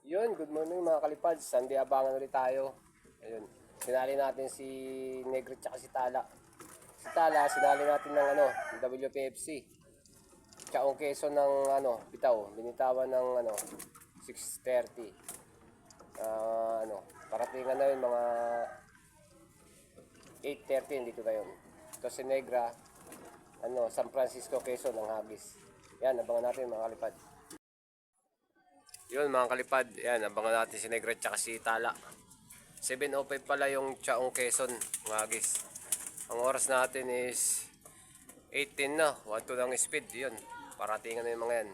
Yun, good morning mga kalipad. Sunday abangan ulit tayo. Ayun. Sinali natin si Negro tsaka si Tala. Si Tala, sinali natin ng WPFC. Chaong keso ng bitaw. Binitawan ng 6:30. Paratingan na yun mga 8:30 dito na yun. Ito si Negra, San Francisco, Quezon ng Hagis. Yan, abangan natin mga kalipad. Yun mga kalipad, yan, abangan natin si Negra at si Tala. 7:05 pala yung Chaong Quezon, Ngagis. Ang oras natin is 18 na, 1-2 lang speed, yun. Paratingan na yung mga yan.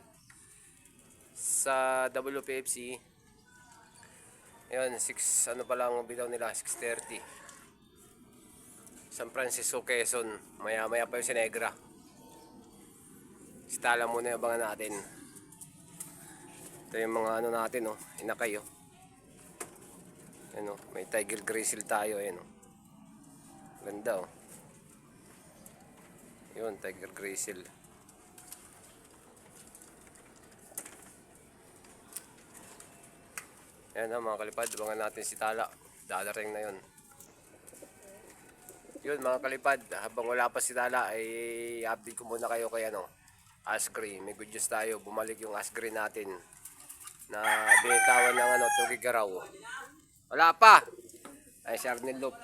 Sa WPFC, yun, 6, pa lang bitaw nila, 6:30. San Francisco, Quezon, maya pa yung si Negra. Si Tala muna yung abangan natin. Ito yung mga natin, inakay, Ano, may Tiger Grizzle tayo, ayan, Ganda, Yun, Tiger Grizzle. Ayan, mga kalipad, abangan natin si Tala. Dadaring na yun. Yun, mga kalipad, habang wala pa si Tala, ay update ko muna kayo kay Asgray. May good news tayo, bumalik yung Asgray natin na binitawan ng Tugigaraw. Wala pa. Ay, si Arnel Loop.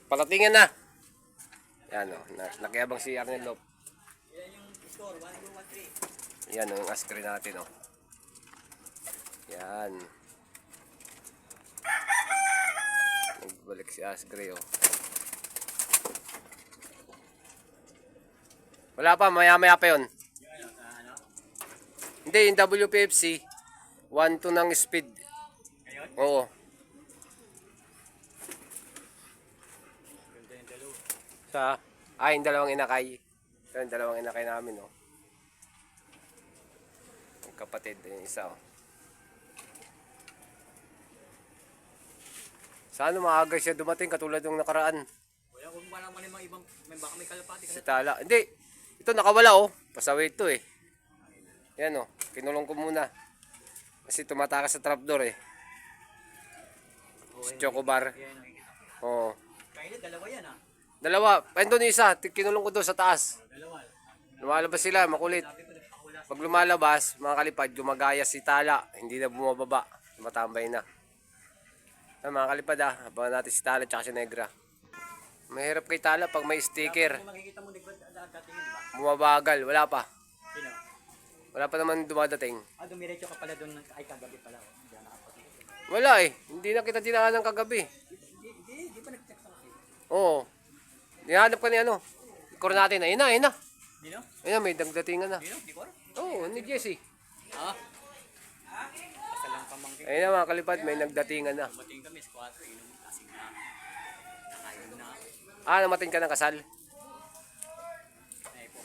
Palatingin na. Yan, nakiyabang si Arnel Loop. Yan, yung Asgray natin, Yan. Nagbalik si Asgray, Wala pa, maya pa yun. Hindi, yung WPFC 1-2 ng speed. Oo. Sa yung dalawang inakay. Ito yung dalawang inakay namin, Ang kapatid, yung isa, Saan maaga siya dumating katulad ng nakaraan? Wala, kung wala man yung mga ibang, baka may kalapati ka. Si Tala. Hindi. Ito nakawala, Pasaway ito, Yan, kinulong ko muna. Kasi tumatakas sa trapdoor, Si Chocobar. Oo. Kaya dalawa yan, Dalawa. Doon yung isa. Kinulong ko doon sa taas. Dalawa. Lumalabas sila, makulit. Pag lumalabas, mga kalipad, gumagaya si Tala. Hindi na bumababa. Matambay na. Mga kalipad, abangan natin si Tala at si Negra. Mahirap kay Tala pag may sticker. Makikita mo dating, di ba? Bumabagal. Wala pa. Sino? Wala pa naman dumadating. Dumiretso ka pala doon, ay kagabi pala. Hindi na nakapagod. Wala Hindi na kita dinaan ng kagabi. Hindi pa nag-check sa kasi. Oo. Nihanap ka ni Ikor natin. Ayun na. Dino? Ayun na, may dagdatingan na. Dino? Di ko? Oo, ni Jesse. Basta lang pamangkin. Ayun na mga kalipad, may nagdatingan na. Dumating kami, squad, inom kasing na. Nakain na. Namating ka ng kasal? Ay po.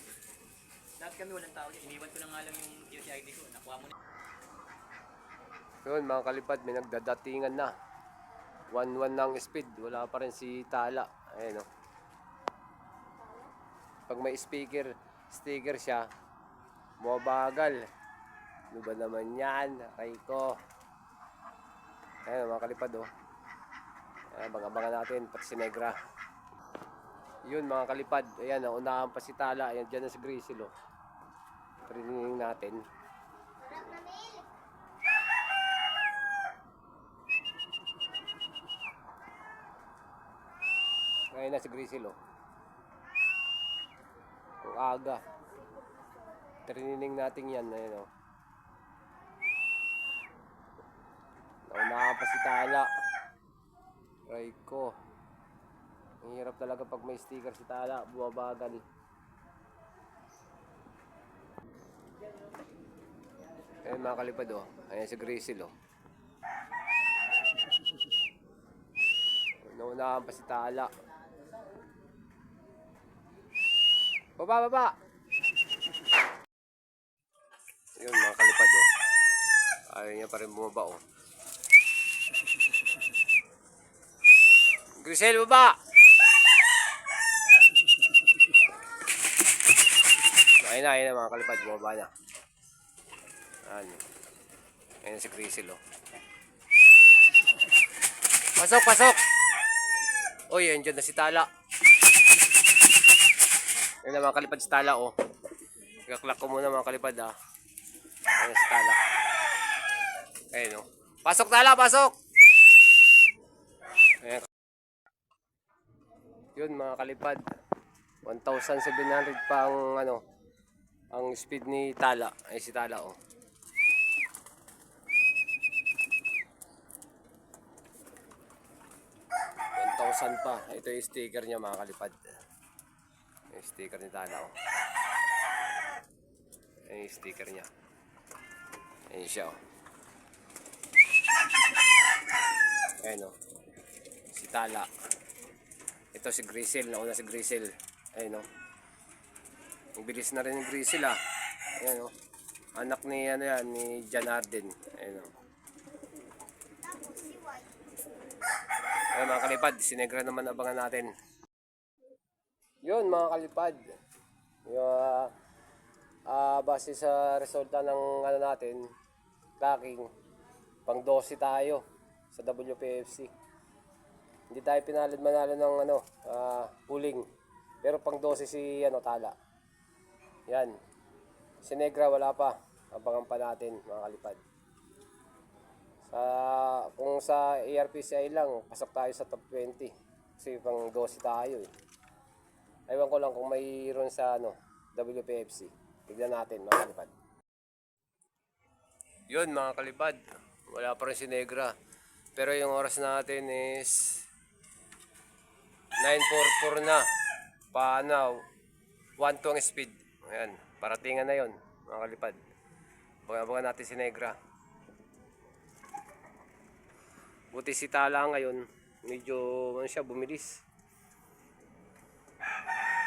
Lahat kami walang tao. Iniwan ko na nga lang yung UCID ko. Nakuha mo na. Yun mga kalipad, may nagdadatingan na. 1-1 ng speed. Wala pa rin si Tala. Ayun Pag may sticker siya, bumabagal. Ano ba naman yan? Aray ko. Ayun mga kalipad, Abangan natin, pati si Negra. Yun mga kalipad. Ayan, unahan pa si Tala. Ayan, dyan na si Grizzle, Training natin. Ayan na si Grizzle, Ang aga. Training natin yan. Ayan, Naunahan pa si Tala. Aray ko. Ang hirap talaga pag may sticker si Tala. Bumabagal. Ayan mga kalipad, Ayan si Grizzle, Naunahan pa si Tala. Baba! Yun mga kalipad, Ayaw niya pa rin bumaba, Grizzle, baba! Ayun na mga kalipad, bumaba na. Ayan. Ayan si Grizzle, oh. Pasok, pasok! Uy, andyan na si Tala. Ayan na mga kalipad si Tala, oh. Ikaklak ko muna mga kalipad, ah. Ayan si Tala. Ayan, oh. Pasok, Tala, pasok! Ayan. Yun mga kalipad. 1,700 pa ang ano, ang speed ni Tala. Ay si Tala, oh. 1,000 pa. Ito yung sticker niya mga kalipad. Yung sticker ni Tala, oh. Ayan yung sticker niya. Ayan siya, oh. Ayan, oh. Si Tala. Ito si Grizzle. Nauna si Grizzle. Ayan, oh. Ang bilis na rin yung Grizzle, ah. Ayan, oh. Anak ni ano yan, ni John Arden. Ayan, oh. Ayan mga kalipad, si Negra naman abangan natin. Yun mga kalipad. Yung, base sa resulta ng ano natin, tracking, pang 12 tayo sa WPFC. Hindi tayo manalo ng ano, pooling. Pero pang 12 si ano, Tala. Yan. Si Negra wala pa. Abangan pa natin mga kalipad. Kung sa ARPCI lang, pasok tayo sa top 20. Kasi pang 12 tayo eh. Ewan ko lang kung mayroon sa ano, WPFC. Tignan natin mga kalipad. Yun mga kalipad. Wala pa rin si Negra. Pero yung oras natin is 9:44 na. Paano? 1-2 ang speed. Ayan. Paratingan na yon mga kalipad. Abangan natin si Negra. Buti si Tala ngayon, medyo ano siya, bumilis.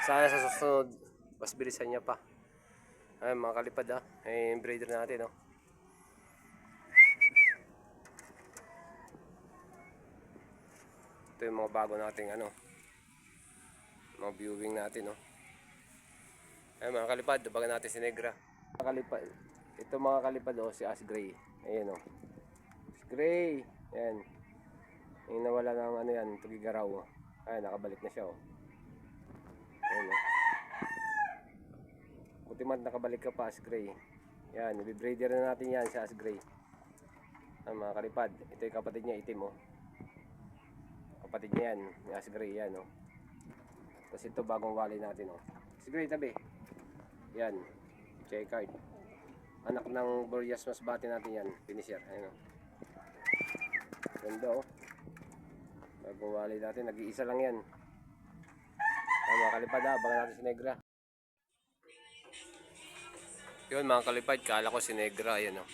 Sana sa susunod, mas bilisan niya pa. Ay mga kalipad, ah. Ay breeder natin, oh. Ito yung mga bago nating ano, mga viewing natin, oh. Ay mga kalipad, abangan natin si Negra. Mga kalipad, ito mga kalipad, oh, si Ash Gray. Ayan, oh. Ash Gray. Ayan. Yung nawala ng ano yan, tugigaraw, oh. Ay, nakabalik na siya, oh. Ayan, oh. Buti man nakabalik ka pa, Ash Gray. Yan, i-breeder na natin yan sa Ash Gray. Ang mga kalipad, ito yung kapatid niya, itim, oh. Kapatid niya yan, yung Ash Gray, yan, oh. Tapos ito bagong wali natin, oh. Ash Gray, tabi. Yan, check card. Anak ng Boreas Masbate natin yan, finisher. Ayan, oh. Ganda, oh. Bagong wali natin, nag-iisa lang yan. Ay, mga kalipad, ah, abangan natin si Negra. Yun mga kalipad, kala ko si Negra, ayan, oh.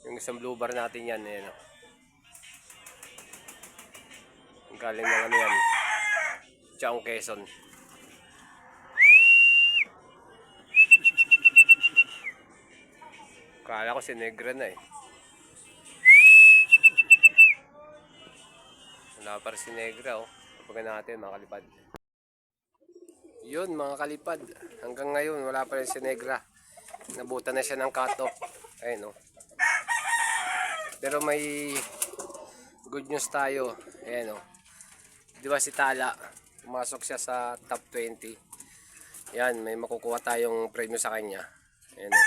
Yung isang blue bar natin yan, ayan, oh. Galing ng ano yan, Chaong Quezon. Kala ko si Negra na eh. Wala pa rin si Negra, oh. Kapag natin mga kalipad. Yun mga kalipad, hanggang ngayon wala pa rin si Negra. Nabutan na siya ng cut-off. Ayun, oh. Pero may good news tayo. Ayan, oh. Di ba si Tala, pumasok siya sa top 20. Yan, may makukuha tayong premyo sa kanya. Ayan, oh.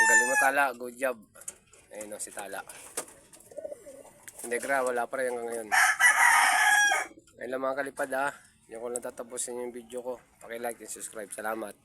Ang galing mo, Tala, good job. Ayan, oh, si Tala. Negra, wala pa rin hanggang ngayon. Ayun lang mga kalipad, ah. Yan ko lang tatapusin yung video ko. Paki-like and subscribe. Salamat.